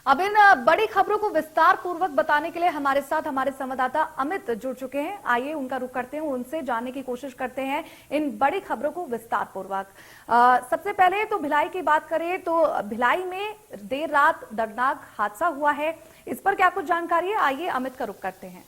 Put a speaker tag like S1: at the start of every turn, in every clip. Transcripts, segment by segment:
S1: अब इन बड़ी खबरों को विस्तार पूर्वक बताने के लिए हमारे साथ हमारे संवाददाता अमित जुड़ चुके हैं। आइए उनका रुख करते हैं, उनसे जानने की कोशिश करते हैं इन बड़ी खबरों को विस्तार पूर्वक। सबसे पहले तो भिलाई की बात करें तो भिलाई में देर रात दर्दनाक हादसा हुआ है, इस पर क्या कुछ जानकारी है? आइए अमित का रुख करते हैं।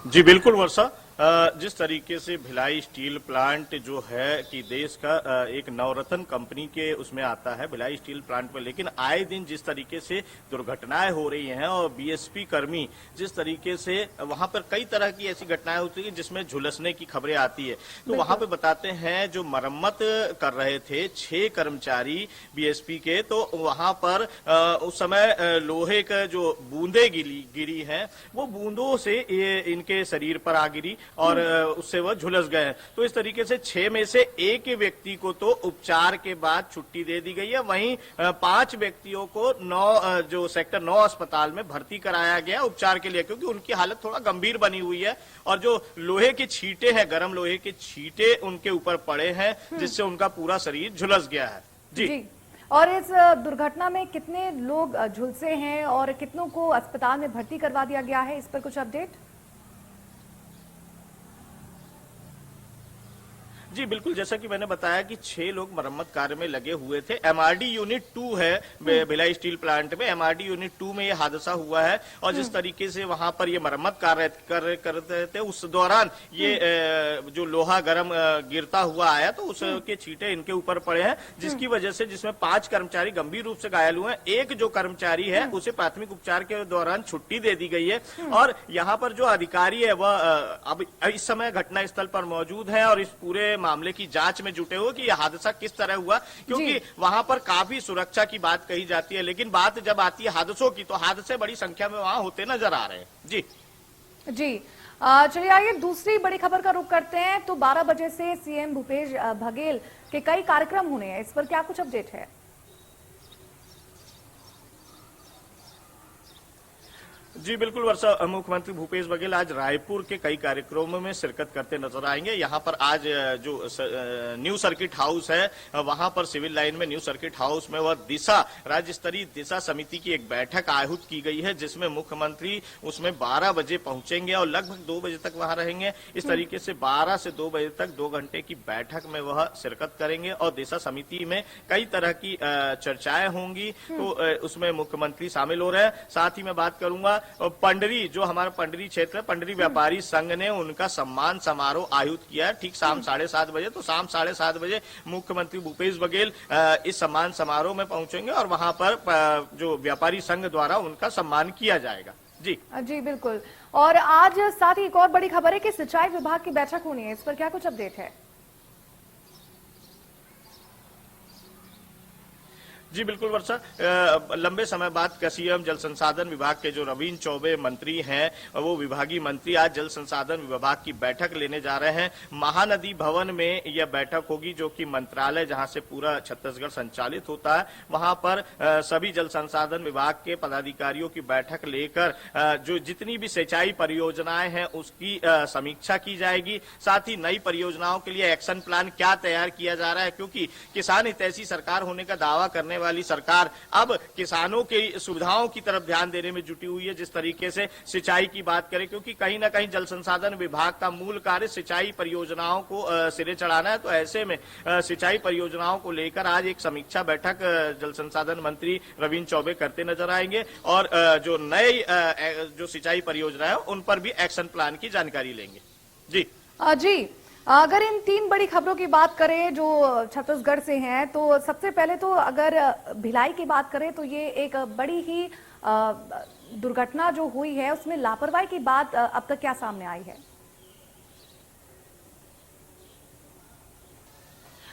S2: जी बिल्कुल वर्षा, जिस तरीके से भिलाई स्टील प्लांट जो है कि देश का एक नवरत्न कंपनी के उसमें आता है भिलाई स्टील प्लांट में, लेकिन आए दिन जिस तरीके से दुर्घटनाएं हो रही हैं और बीएसपी कर्मी जिस तरीके से वहां पर कई तरह की ऐसी घटनाएं होती है जिसमें झुलसने की खबरें आती है। तो वहां पे बताते हैं जो मरम्मत कर रहे थे 6 कर्मचारी बीएसपी के, तो वहां पर उस समय लोहे का जो बूंदे गिरी हैं वो बूंदों से इनके शरीर पर आ गिरी और उससे वह झुलस गए हैं। तो इस तरीके से 6 में से एक व्यक्ति को तो उपचार के बाद छुट्टी दे दी गई है, वहीं 5 व्यक्तियों को जो सेक्टर 9 अस्पताल में भर्ती कराया गया उपचार के लिए, क्योंकि उनकी हालत थोड़ा गंभीर बनी हुई है और जो लोहे के छींटे हैं, गर्म लोहे के छींटे उनके ऊपर पड़े हैं जिससे उनका पूरा शरीर झुलस गया है। जी।
S1: और इस दुर्घटना में कितने लोग झुलसे हैं और कितनों को अस्पताल में भर्ती करवा दिया गया है, इस पर कुछ अपडेट?
S2: जी बिल्कुल, जैसा कि मैंने बताया कि 6 लोग मरम्मत कार्य में लगे हुए थे। एमआरडी यूनिट 2 है भिलाई स्टील प्लांट में, एमआरडी यूनिट 2 में यह हादसा हुआ है और जिस तरीके से वहां पर ये मरम्मत कार्य कर रहे थे उस दौरान ये जो लोहा गर्म गिरता हुआ आया तो उसके छींटे इनके ऊपर पड़े हैं, जिसकी वजह से जिसमें 5 कर्मचारी गंभीर रूप से घायल हुए हैं। एक जो कर्मचारी है उसे प्राथमिक उपचार के दौरान छुट्टी दे दी गई है और यहाँ पर जो अधिकारी है वह अब इस समय घटना स्थल पर मौजूद है और इस पूरे मामले की जांच में जुटे हुए कि यह हादसा किस तरह हुआ, क्योंकि वहां पर काफी सुरक्षा की बात कही जाती है, लेकिन बात जब आती है हादसों की तो हादसे बड़ी संख्या में वहां होते नजर आ रहे हैं। जी
S1: जी चलिए आइए दूसरी बड़ी खबर का रुख करते हैं। तो 12 बजे से सीएम भूपेश बघेल के कई कार्यक्रम होने हैं, इस पर क्या कुछ अपडेट है?
S2: जी बिल्कुल वर्षा, मुख्यमंत्री भूपेश बघेल आज रायपुर के कई कार्यक्रमों में शिरकत करते नजर आएंगे। यहाँ पर आज जो न्यू सर्किट हाउस है वहां पर सिविल लाइन में न्यू सर्किट हाउस में वह दिशा राज्य स्तरीय दिशा समिति की एक बैठक आहूत की गई है, जिसमें मुख्यमंत्री उसमें 12 बजे पहुंचेंगे और लगभग 2 बजे तक वहां रहेंगे। इस तरीके से 12 से 2 बजे तक 2 घंटे की बैठक में वह शिरकत करेंगे और दिशा समिति में कई तरह की चर्चाएं होंगी, तो उसमें मुख्यमंत्री शामिल हो रहे हैं। साथ ही मैं बात करूंगा पंडरी, जो हमारा पंडरी क्षेत्र है, पंडरी व्यापारी संघ ने उनका सम्मान समारोह आयोजित किया है ठीक शाम 7:30 बजे। तो शाम 7:30 बजे मुख्यमंत्री भूपेश बघेल इस सम्मान समारोह में पहुंचेंगे और वहां पर जो व्यापारी संघ द्वारा उनका सम्मान किया जाएगा। जी
S1: जी बिल्कुल। और आज साथ ही एक और बड़ी खबर है कि सिंचाई विभाग की बैठक होनी है, इस पर क्या कुछ अपडेट है?
S2: जी बिल्कुल वर्षा, लंबे समय बाद सीएम जल संसाधन विभाग के जो रवीन चौबे मंत्री हैं वो विभागीय मंत्री आज जल संसाधन विभाग की बैठक लेने जा रहे हैं। महानदी भवन में यह बैठक होगी, जो कि मंत्रालय जहां से पूरा छत्तीसगढ़ संचालित होता है, वहां पर सभी जल संसाधन विभाग के पदाधिकारियों की बैठक लेकर जो जितनी भी सिंचाई परियोजनाएं हैं उसकी समीक्षा की जाएगी। साथ ही नई परियोजनाओं के लिए एक्शन प्लान क्या तैयार किया जा रहा है, क्योंकि किसान हितैषी सरकार होने का दावा करने वाली सरकार अब किसानों की सुविधाओं की तरफ ध्यान देने में जुटी हुई है। जिस तरीके से सिंचाई की बात करें, क्योंकि कहीं ना कहीं जल संसाधन विभाग का मूल कार्य सिंचाई परियोजनाओं को सिरे चढ़ाना है, तो ऐसे में सिंचाई परियोजनाओं को लेकर आज एक समीक्षा बैठक जल संसाधन मंत्री रवीन चौबे करते नजर आएंगे और जो नए जो सिंचाई परियोजना है उन पर भी एक्शन प्लान की जानकारी लेंगे। जी
S1: जी अगर इन 3 बड़ी खबरों की बात करें जो छत्तीसगढ़ से हैं, तो सबसे पहले तो अगर भिलाई की बात करें तो ये एक बड़ी ही दुर्घटना जो हुई है उसमें लापरवाही की बात अब तक क्या सामने आई है?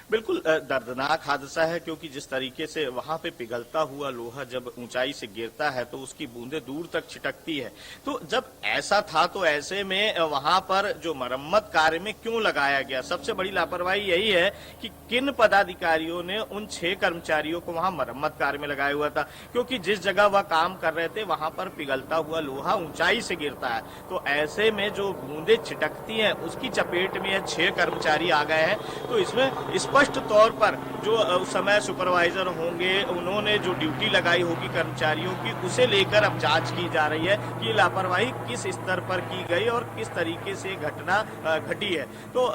S2: बिल्कुल दर्दनाक हादसा है, क्योंकि जिस तरीके से वहां पे पिघलता हुआ लोहा जब ऊंचाई से गिरता है तो उसकी बूंदें दूर तक छिटकती है। तो जब ऐसा था तो ऐसे में वहां पर जो मरम्मत कार्य में क्यों लगाया गया? सबसे बड़ी लापरवाही यही है कि किन पदाधिकारियों ने उन 6 कर्मचारियों को वहां मरम्मत कार्य में लगाया हुआ था, क्योंकि जिस जगह वह काम कर रहे थे वहां पर पिघलता हुआ लोहा ऊंचाई से गिरता है। तो ऐसे में जो बूंदें छिटकती हैं उसकी चपेट में 6 कर्मचारी आ गए हैं। तो इसमें स्पष्ट तौर पर जो उस समय सुपरवाइजर होंगे उन्होंने जो ड्यूटी लगाई होगी कर्मचारियों की, उसे लेकर अब जांच की जा रही है कि लापरवाही किस स्तर पर की गई और किस तरीके से घटना घटी है। तो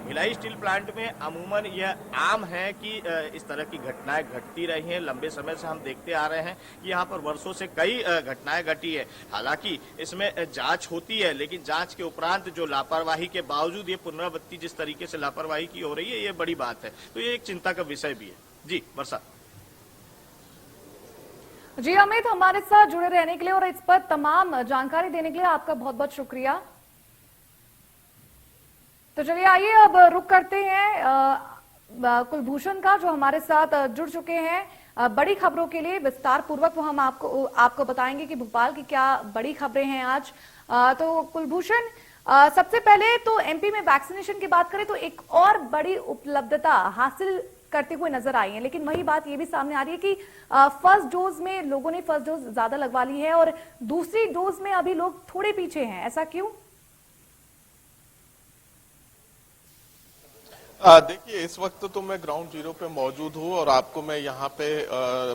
S2: भिलाई स्टील प्लांट में अमूमन यह आम है कि इस तरह की घटनाएं घटती रही हैं। लंबे समय से हम देखते आ रहे हैं कि यहाँ पर वर्षों से कई घटनाएं घटी है। हालांकि इसमें जांच होती है, लेकिन जांच के उपरांत जो लापरवाही के बावजूद ये पुनरावृत्ति जिस तरीके से लापरवाही की हो रही है, ये बड़ी बात है। तो ये एक चिंता का विषय भी है। जी वर्षा।
S1: जी अमित, हमारे साथ जुड़े रहने के लिए और इस पर तमाम जानकारी देने के लिए आपका बहुत बहुत शुक्रिया। तो चलिए आइए अब रुक करते हैं कुलभूषण का, जो हमारे साथ जुड़ चुके हैं बड़ी खबरों के लिए विस्तार पूर्वक। वो हम आपको बताएंगे कि भोपाल की क्या बड़ी खबरें हैं आज। तो कुलभूषण, सबसे पहले तो एमपी में वैक्सीनेशन की बात करें तो एक और बड़ी उपलब्धता हासिल करते हुए नजर आई है, लेकिन वही बात ये भी सामने आ रही है कि फर्स्ट डोज में लोगों ने फर्स्ट डोज ज्यादा लगवा ली है और दूसरी डोज में अभी लोग थोड़े पीछे हैं। ऐसा क्यों?
S3: देखिए, इस वक्त तो मैं ग्राउंड जीरो पे मौजूद हूँ और आपको मैं यहाँ पे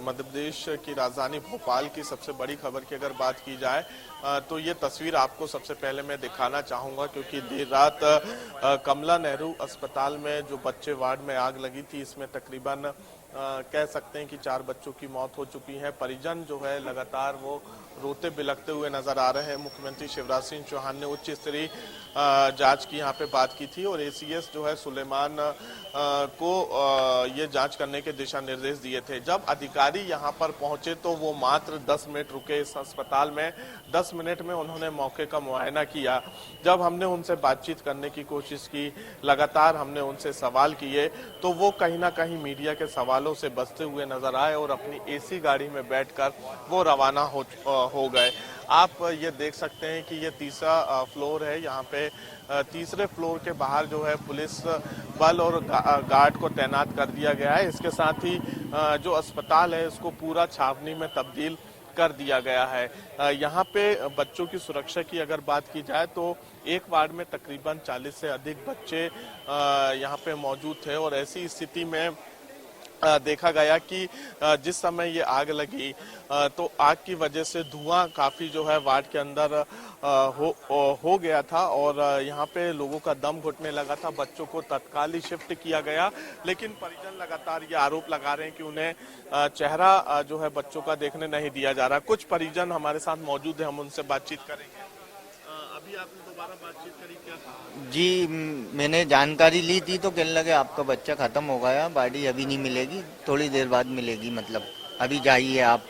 S3: मध्य प्रदेश की राजधानी भोपाल की सबसे बड़ी खबर की अगर बात की जाए तो ये तस्वीर आपको सबसे पहले मैं दिखाना चाहूंगा, क्योंकि देर रात कमला नेहरू अस्पताल में जो बच्चे वार्ड में आग लगी थी, इसमें तकरीबन कह सकते हैं कि 4 बच्चों की मौत हो चुकी है। परिजन जो है लगातार वो रोते बिलखते हुए नजर आ रहे हैं। मुख्यमंत्री शिवराज सिंह चौहान ने उच्च स्तरीय जांच की यहाँ पे बात की थी और एसीएस जो है सुलेमान को ये जांच करने के दिशा निर्देश दिए थे। जब अधिकारी यहाँ पर पहुंचे तो वो मात्र 10 मिनट रुके इस अस्पताल में। 10 मिनट में उन्होंने मौके का मुआयना किया। जब हमने उनसे बातचीत करने की कोशिश की, लगातार हमने उनसे सवाल किए, तो वो कहीं ना कहीं मीडिया के सवालों से बचते हुए नजर आए और अपनी एसी गाड़ी में बैठकर वो रवाना हो गए। आप ये देख सकते हैं कि ये तीसरा फ्लोर है। यहाँ पे तीसरे फ्लोर के बाहर जो है पुलिस बल और गार्ड को तैनात कर दिया गया है। इसके साथ ही जो अस्पताल है इसको पूरा छावनी में तब्दील कर दिया गया है। यहाँ पे बच्चों की सुरक्षा की अगर बात की जाए तो एक वार्ड में तकरीबन 40 से अधिक बच्चे यहाँ पे मौजूद थे और ऐसी स्थिति में देखा गया कि जिस समय ये आग लगी तो आग की वजह से धुआं काफी जो है वार्ड के अंदर हो गया था और यहाँ पे लोगों का दम घुटने लगा था। बच्चों को तत्काल ही शिफ्ट किया गया, लेकिन परिजन लगातार ये आरोप लगा रहे हैं कि उन्हें चेहरा जो है बच्चों का देखने नहीं दिया जा रहा। कुछ परिजन हमारे साथ मौजूद है, हम उनसे बातचीत करेंगे। अभी आपने दोबारा बातचीत करी क्या?
S4: जी, मैंने जानकारी ली थी तो कहने लगे आपका बच्चा खत्म हो गया, बॉडी अभी नहीं मिलेगी, थोड़ी देर बाद मिलेगी, मतलब अभी जाइए आप।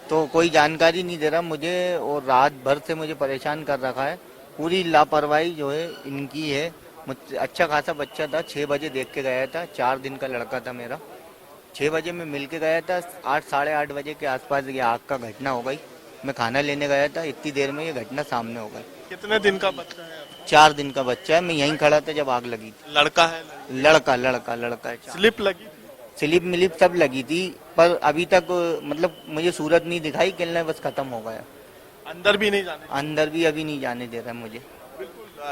S4: तो कोई जानकारी नहीं दे रहा मुझे और रात भर से मुझे परेशान कर रखा है। पूरी लापरवाही जो है इनकी है। अच्छा खासा बच्चा था, 6 बजे देख के गया था, 4 दिन का लड़का था मेरा। 6 बजे मैं मिल के गया था, 8 साढ़े 8 बजे के आसपास ये आग का घटना हो गई। मैं खाना लेने गया था, इतनी देर में ये घटना सामने हो गई।
S3: कितने दिन का बच्चा है?
S4: 4 दिन का बच्चा है। मैं यहीं खड़ा था जब आग लगी थी।
S3: लड़का है?
S4: लड़का है।
S3: स्लिप लगी?
S4: स्लिप मिलिप सब लगी थी, पर अभी तक मतलब मुझे सूरत नहीं दिखाई, कहना बस खत्म हो गया।
S3: अंदर भी नहीं जाने?
S4: अंदर भी अभी नहीं जाने दे रहा मुझे।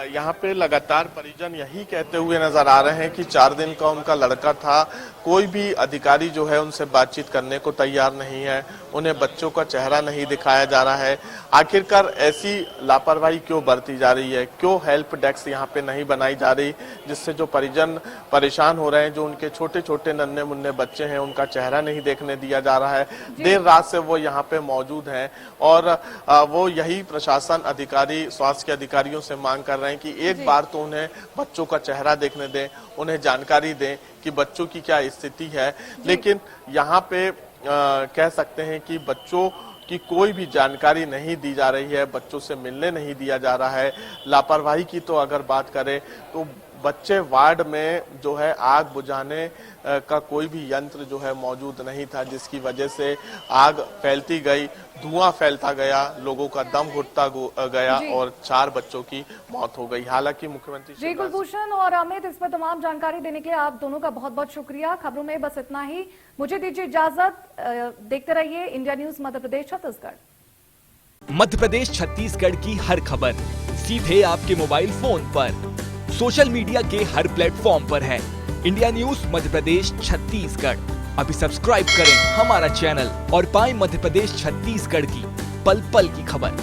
S3: यहाँ पे लगातार परिजन यही कहते हुए नजर आ रहे हैं कि 4 दिन का उनका लड़का था। कोई भी अधिकारी जो है उनसे बातचीत करने को तैयार नहीं है, उन्हें बच्चों का चेहरा नहीं दिखाया जा रहा है। आखिरकार ऐसी लापरवाही क्यों बरती जा रही है? क्यों हेल्प डेस्क यहाँ पे नहीं बनाई जा रही, जिससे जो परिजन परेशान हो रहे हैं, जो उनके छोटे छोटे नन्हे मुन्ने बच्चे हैं, उनका चेहरा नहीं देखने दिया जा रहा है। देर रात से वो यहाँ पे मौजूद हैं और वो यही प्रशासन अधिकारी, स्वास्थ्य के अधिकारियों से मांग कर रहे हैं कि एक बार तो उन्हें बच्चों का चेहरा देखने दें, उन्हें जानकारी दें कि बच्चों की क्या स्थिति है। लेकिन यहाँ पे कह सकते हैं कि बच्चों की कोई भी जानकारी नहीं दी जा रही है, बच्चों से मिलने नहीं दिया जा रहा है। लापरवाही की तो अगर बात करें तो बच्चे वार्ड में जो है आग बुझाने का कोई भी यंत्र जो है मौजूद नहीं था, जिसकी वजह से आग फैलती गई, धुआं फैलता गया, लोगों का दम घुटता गया और 4 बच्चों की मौत हो गई। हालांकि मुख्यमंत्री
S1: जी कुलभूषण और अमित, इस पर तमाम जानकारी देने के लिए आप दोनों का बहुत बहुत शुक्रिया। खबरों में बस इतना ही, मुझे दीजिए इजाजत। देखते रहिए इंडिया न्यूज मध्य प्रदेश छत्तीसगढ़।
S5: मध्य प्रदेश छत्तीसगढ़ की हर खबर सीधे आपके मोबाइल फोन पर, सोशल मीडिया के हर प्लेटफॉर्म पर है। इंडिया न्यूज मध्य प्रदेश छत्तीसगढ़, अभी सब्सक्राइब करें हमारा चैनल और पाएं मध्य प्रदेश छत्तीसगढ़ की पल पल की खबर।